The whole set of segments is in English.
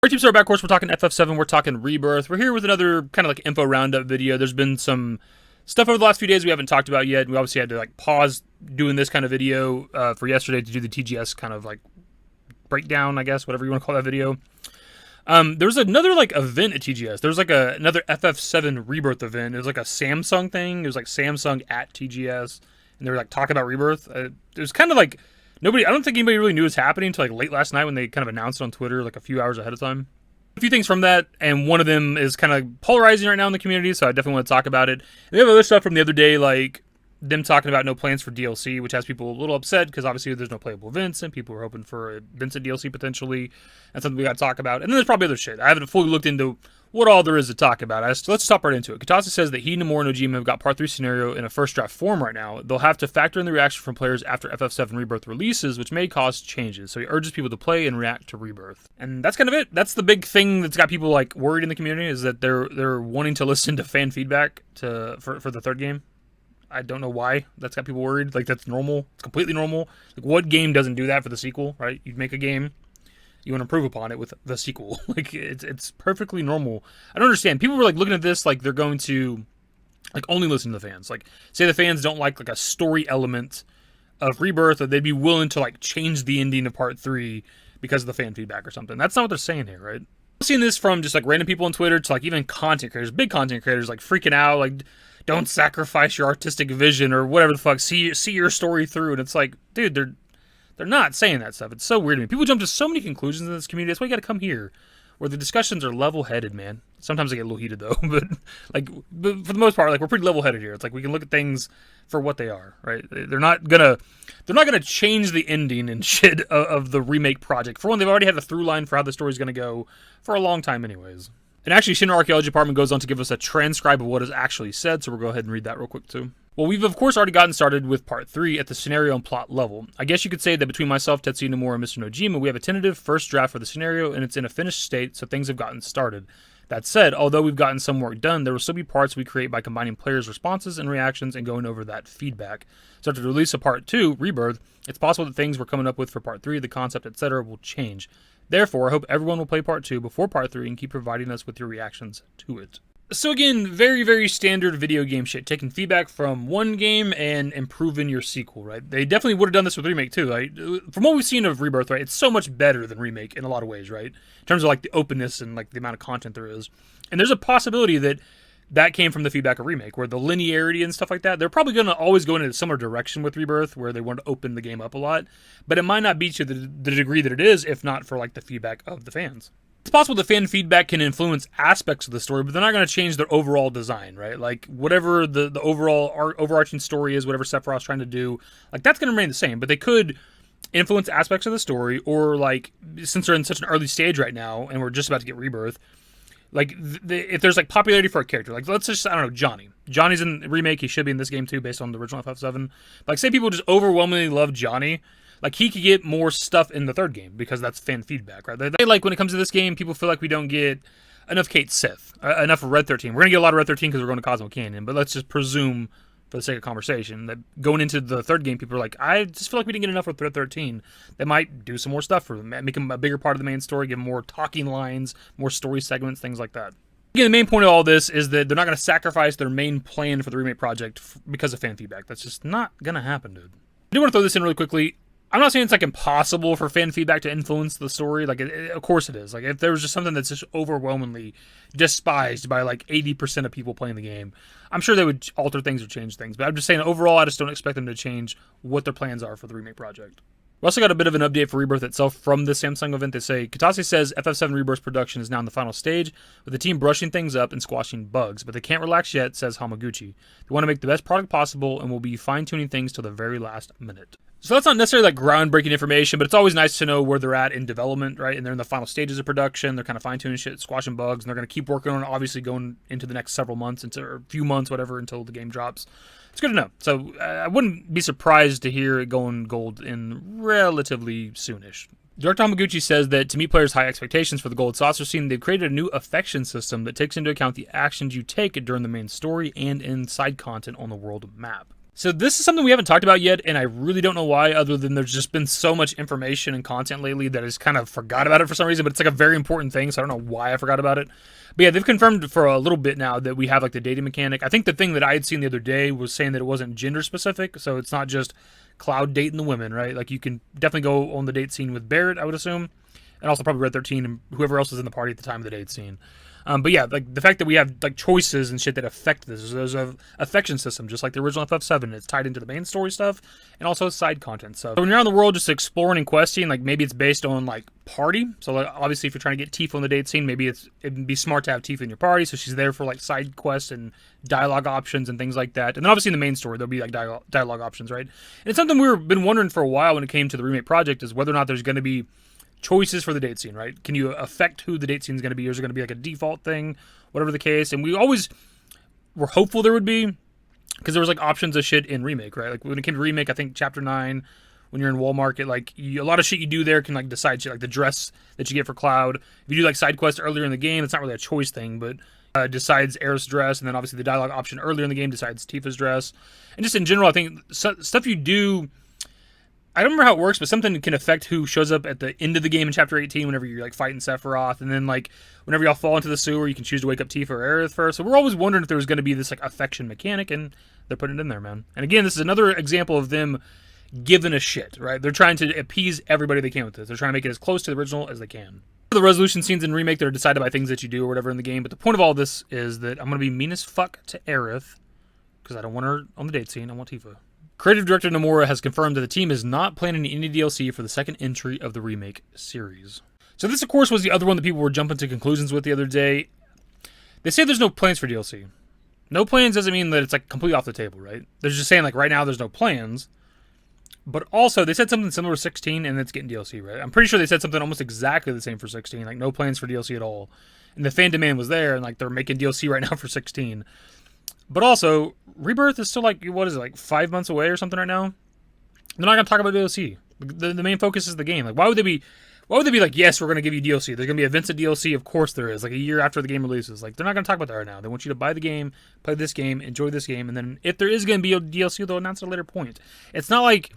Our team started back course. We're talking FF7. We're talking Rebirth. We're here with another kind of like info roundup video. There's been some stuff over the last few days we haven't talked about yet. We obviously had to like pause doing this kind of video for yesterday to do the TGS kind of like breakdown, I guess, whatever you want to call that video. There was another like event at TGS. There was like another FF7 Rebirth event. It was like a Samsung thing. It was like Samsung at TGS, and they were like talking about Rebirth. It was kind of like I don't think anybody really knew it was happening until like late last night when they kind of announced it on Twitter like a few hours ahead of time. A few things from that, and one of them is kind of polarizing right now in the community, so I definitely want to talk about it. And we have other stuff from the other day, like them talking about no plans for DLC, which has people a little upset because obviously there's no playable events, and people are hoping for a Vincent DLC potentially. That's something we got to talk about. And then there's probably other shit. I haven't fully looked into what all there is to talk about. Let's stop right into it. Katase says that he, Nomura, and Nojima have got Part 3 scenario in a first draft form right now. They'll have to factor in the reaction from players after FF7 Rebirth releases, which may cause changes. So he urges people to play and react to Rebirth. And that's kind of it. That's the big thing that's got people like worried in the community, is that they're wanting to listen to fan feedback for the third game. I don't know why that's got people worried. Like, that's normal. It's completely normal. Like, what game doesn't do that for the sequel, right? You make a game, you want to improve upon it with the sequel. Like, it's perfectly normal. I don't understand. People were like looking at this like they're going to like only listen to the fans. Like, say the fans don't like a story element of Rebirth, or they'd be willing to like change the ending of Part 3 because of the fan feedback or something. That's not what they're saying here, right? I've seen this from just like random people on Twitter to like even content creators, big content creators, like freaking out, like, don't sacrifice your artistic vision or whatever the fuck. See your story through. And it's like, dude, they're not saying that stuff. It's so weird to me. People jump to so many conclusions in this community. That's why you got to come here, where the discussions are level-headed, man. Sometimes they get a little heated though, but for the most part, like, we're pretty level-headed here. It's like we can look at things for what they are, right? They're not gonna change the ending and shit of the remake project. For one, they've already had a through line for how the story's gonna go for a long time, anyways. And actually, Shinra Archaeology department goes on to give us a transcribe of what is actually said, so we'll go ahead and read that real quick too. Well, we've of course already gotten started with Part 3 at the scenario and plot level. I guess you could say that between myself, Tetsuya Nomura, and Mr. Nojima, we have a tentative first draft for the scenario, and it's in a finished state, so things have gotten started. That said, although we've gotten some work done, there will still be parts we create by combining players' responses and reactions and going over that feedback. So after the release of Part 2, Rebirth, it's possible that things we're coming up with for Part 3, the concept, etc., will change. Therefore, I hope everyone will play Part 2 before Part 3 and keep providing us with your reactions to it. So again, very, very standard video game shit. Taking feedback from one game and improving your sequel, right? They definitely would have done this with Remake too, right? From what we've seen of Rebirth, right, it's so much better than Remake in a lot of ways, right? In terms of like the openness and like the amount of content there is. And there's a possibility that came from the feedback of Remake, where the linearity and stuff like that, they're probably going to always go in a similar direction with Rebirth, where they want to open the game up a lot, but it might not be to the degree that it is, if not for like the feedback of the fans. It's possible the fan feedback can influence aspects of the story, but they're not going to change their overall design, right? Like, whatever the overall overarching story is, whatever Sephiroth's trying to do, like, that's going to remain the same, but they could influence aspects of the story, or like, since they're in such an early stage right now, and we're just about to get Rebirth, like, if there's, like, popularity for a character, like, let's just, I don't know, Johnny. Johnny's in the Remake, he should be in this game, too, based on the original FF7. But, like, say people just overwhelmingly love Johnny, like, he could get more stuff in the third game, because that's fan feedback, right? They like, when it comes to this game, people feel like we don't get enough Kate Sith, enough Red 13. We're going to get a lot of Red 13 because we're going to Cosmo Canyon, but let's just presume, for the sake of conversation, that going into the third game, people are like, I just feel like we didn't get enough with Red 13. They might do some more stuff for them, make them a bigger part of the main story, give them more talking lines, more story segments, things like that. Again, the main point of all this is that they're not going to sacrifice their main plan for the remake project because of fan feedback. That's just not going to happen, dude. I do want to throw this in really quickly. I'm not saying it's like impossible for fan feedback to influence the story. Like, of course it is. Like, if there was just something that's just overwhelmingly despised by like 80% of people playing the game, I'm sure they would alter things or change things. But I'm just saying, overall, I just don't expect them to change what their plans are for the remake project. We also got a bit of an update for Rebirth itself from the Samsung event. They say, Katase says FF7 Rebirth production is now in the final stage, with the team brushing things up and squashing bugs, but they can't relax yet, says Hamaguchi. They want to make the best product possible and will be fine-tuning things till the very last minute. So that's not necessarily like groundbreaking information, but it's always nice to know where they're at in development, right? And they're in the final stages of production. They're kind of fine-tuning shit, squashing bugs, and they're going to keep working on it, obviously going into the next several months, or a few months, whatever, until the game drops. It's good to know. So I wouldn't be surprised to hear it going gold in relatively soonish. Director Hamaguchi says that to meet players' high expectations for the Gold Saucer scene, they've created a new affection system that takes into account the actions you take during the main story and in side content on the world map. So this is something we haven't talked about yet, and I really don't know why, other than there's just been so much information and content lately that I just kind of forgot about it for some reason, but it's like a very important thing, so I don't know why I forgot about it. But yeah, they've confirmed for a little bit now that we have like the dating mechanic. I think the thing that I had seen the other day was saying that it wasn't gender specific, so it's not just Cloud dating the women, right? Like you can definitely go on the date scene with Barrett, I would assume, and also probably Red 13 and whoever else is in the party at the time of the date scene. But yeah, like the fact that we have like choices and shit that affect this. There's a affection system, just like the original FF7. It's tied into the main story stuff and also side content stuff. So when you're on the world just exploring and questing, like maybe it's based on like party. So like, obviously if you're trying to get Tifa on the date scene, maybe it'd be smart to have Tifa in your party, so she's there for like side quests and dialogue options and things like that. And then obviously in the main story there'll be like dialogue options, right? And it's something we've been wondering for a while when it came to the remake project, is whether or not there's going to be choices for the date scene, right? Can you affect who the date scene is going to be, or is it going to be like a default thing, whatever the case? And we always were hopeful there would be, because there was like options of shit in remake, right? Like when it came to remake, I think chapter 9, when you're in Walmart, like a lot of shit you do there can like decide shit, like the dress that you get for Cloud. If you do like side quests earlier in the game, it's not really a choice thing, but decides Aerith's dress, and then obviously the dialogue option earlier in the game decides Tifa's dress. And just in general, I think stuff you do, I don't remember how it works, but something can affect who shows up at the end of the game in Chapter 18 whenever you're like fighting Sephiroth, and then like whenever y'all fall into the sewer, you can choose to wake up Tifa or Aerith first. So we're always wondering if there was going to be this like affection mechanic, and they're putting it in there, man. And again, this is another example of them giving a shit, right? They're trying to appease everybody they can with this. They're trying to make it as close to the original as they can. The resolution scenes in Remake, they're decided by things that you do or whatever in the game, but the point of all this is that I'm going to be mean as fuck to Aerith, because I don't want her on the date scene, I want Tifa. Creative director Nomura has confirmed that the team is not planning any DLC for the second entry of the Remake series. So this, of course, was the other one that people were jumping to conclusions with the other day. They say there's no plans for DLC. No plans doesn't mean that it's like completely off the table, right? They're just saying like right now there's no plans. But also they said something similar to 16 and it's getting DLC, right? I'm pretty sure they said something almost exactly the same for 16, like no plans for DLC at all. And the fan demand was there, and like they're making DLC right now for 16. But also, Rebirth is still like, what is it, like 5 months away or something right now? They're not going to talk about DLC. The main focus is the game. Like, why would they be like, yes, we're going to give you DLC. There's going to be a Vincent DLC. Of course there is. Like a year after the game releases. Like, they're not going to talk about that right now. They want you to buy the game, play this game, enjoy this game, and then if there is going to be a DLC, they'll announce at a later point. It's not like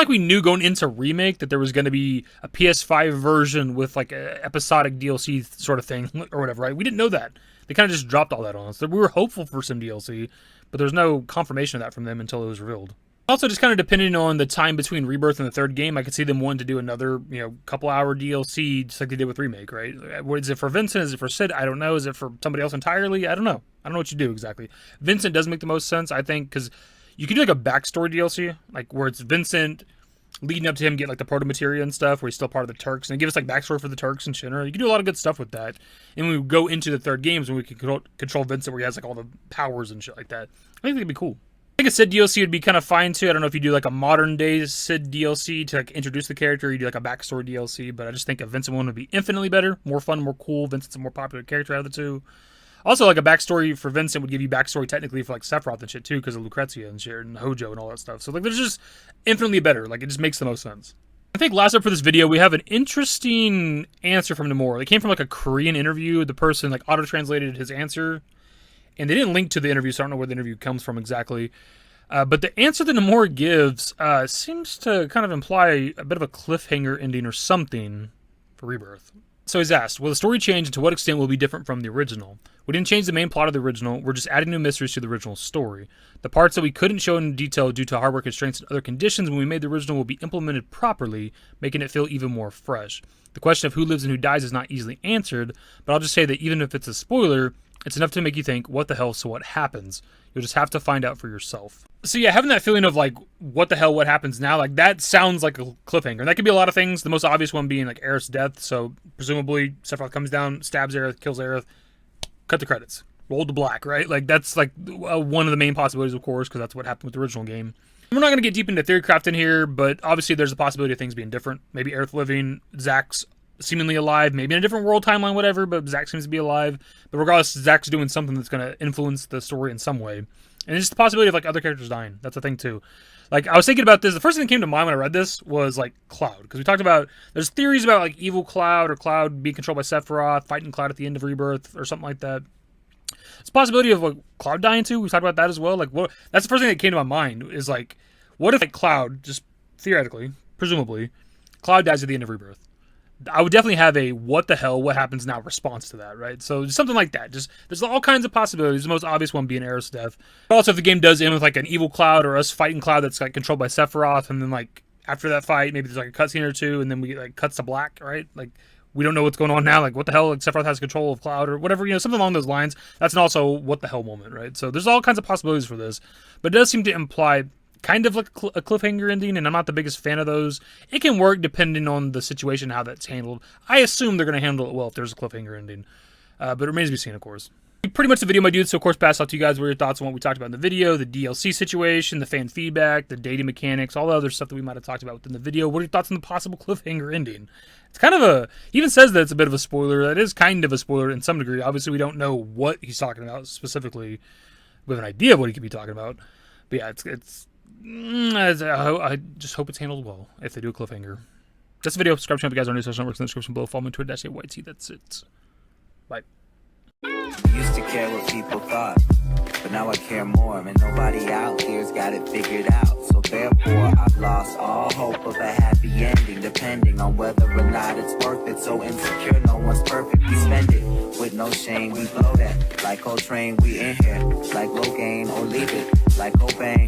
we knew going into Remake that there was going to be a PS5 version with like a episodic DLC sort of thing or whatever, right? We didn't know that. They kind of just dropped all that on us. We were hopeful for some DLC, but there's no confirmation of that from them until it was revealed. Also, just kind of depending on the time between Rebirth and the third game, I could see them wanting to do another, couple hour DLC just like they did with Remake, right? Is it for Vincent? Is it for Sid? I don't know. Is it for somebody else entirely? I don't know. I don't know what you do exactly. Vincent does make the most sense, I think, because you can do like a backstory DLC, like where it's Vincent leading up to him get like the proto-materia and stuff, where he's still part of the Turks, and give us like backstory for the Turks and Shinra. You can do a lot of good stuff with that. And when we go into the third games, when we can control Vincent, where he has like all the powers and shit like that, I think it'd be cool. I think a Sid DLC would be kind of fine too. I don't know if you do like a modern day Sid DLC to like introduce the character, or you do like a backstory DLC, but I just think a Vincent one would be infinitely better, more fun, more cool. Vincent's a more popular character out of the two. Also, like a backstory for Vincent would give you backstory technically for like Sephiroth and shit too, because of Lucrezia and shit and Hojo and all that stuff. So like, there's just infinitely better. Like, it just makes the most sense. I think last up for this video, we have an interesting answer from Nomura. It came from like a Korean interview. The person like auto-translated his answer, and they didn't link to the interview, so I don't know where the interview comes from exactly. But the answer that Nomura gives seems to kind of imply a bit of a cliffhanger ending or something for Rebirth. So he's asked, will the story change, and to what extent will it be different from the original? We didn't change the main plot of the original, we're just adding new mysteries to the original story. The parts that we couldn't show in detail due to hardware constraints and other conditions when we made the original will be implemented properly, making it feel even more fresh. The question of who lives and who dies is not easily answered, but I'll just say that even if it's a spoiler, it's enough to make you think, what the hell, so what happens? You'll just have to find out for yourself. So yeah, having that feeling of like, what the hell, what happens now, like that sounds like a cliffhanger. And that could be a lot of things, the most obvious one being like Aerith's death. So presumably Sephiroth comes down, stabs Aerith, kills Aerith, cut the credits, roll to black, right? Like that's like one of the main possibilities, of course, because that's what happened with the original game. We're not going to get deep into theory crafting here, but obviously there's a possibility of things being different. Maybe Aerith living, Zack's seemingly alive, maybe in a different world timeline, whatever, but Zack seems to be alive. But regardless, Zack's doing something that's going to influence the story in some way. And it's just the possibility of like other characters dying. That's a thing too. Like, I was thinking about this, the first thing that came to mind when I read this was like Cloud, because we talked about, there's theories about like evil Cloud or Cloud being controlled by Sephiroth, fighting Cloud at the end of Rebirth or something like that. It's a possibility of like Cloud dying too. We talked about that as well. Like, what? That's the first thing that came to my mind is like, what if like Cloud, just theoretically, presumably, Cloud dies at the end of Rebirth? I would definitely have a what the hell, what happens now response to that, right? So something like that. Just there's all kinds of possibilities. The most obvious one being Aerith's death. But also, if the game does end with like an evil Cloud or us fighting Cloud that's like controlled by Sephiroth, and then like after that fight, maybe there's like a cutscene or two, and then we get like cuts to black, right? Like we don't know what's going on now. Like what the hell? Like Sephiroth has control of Cloud or whatever, something along those lines. That's an also what the hell moment, right? So there's all kinds of possibilities for this, but it does seem to imply kind of like a cliffhanger ending, and I'm not the biggest fan of those. It can work depending on the situation, how that's handled. I assume they're going to handle it well if there's a cliffhanger ending, but it remains to be seen, of course. Pretty much the video, my dudes, so of course pass out to you guys what your thoughts on what we talked about in the video, the DLC situation, the fan feedback, the dating mechanics, all the other stuff that we might have talked about within the video. What are your thoughts on the possible cliffhanger ending? It's kind of he even says that it's a bit of a spoiler. That is kind of a spoiler in some degree. Obviously, we don't know what he's talking about specifically. We have an idea of what he could be talking about. But yeah, I just hope it's handled well if they do a cliffhanger. That's the video. Subscribe to the guys on new social networks in the description below. Follow me on Twitter, @YT. That's it. Bye. Used to care what people thought, but now I care more, and nobody out here's got it figured out. So therefore, I've lost all hope of a happy ending, depending on whether or not it's worth it. So insecure, no one's perfect. We spend it with no shame. We blow that like Coltrane. We in here like Logain, or leave it like Cobain.